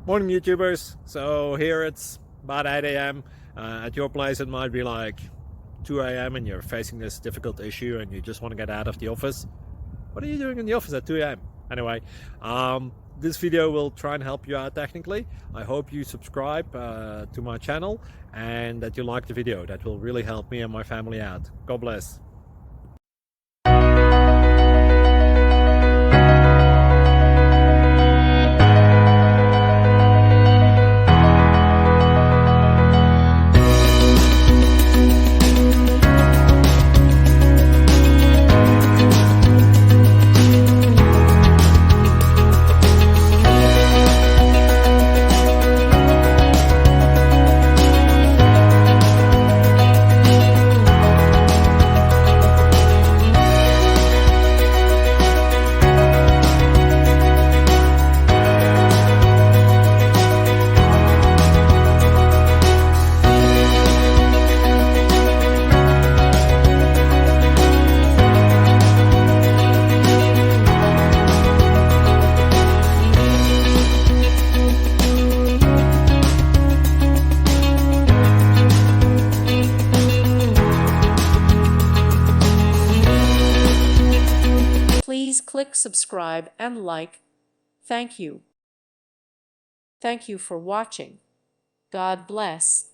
Morning YouTubers. So here it's about 8 a.m. At your place it might be like 2 a.m. and you're facing this difficult issue and you just want to get out of the office. What are you doing in the office at 2 a.m.? Anyway, this video will try and help you out technically. I hope you subscribe to my channel and that you like the video. That will really help me and my family out. God bless. Please click subscribe and like. Thank you. Thank you for watching. God bless.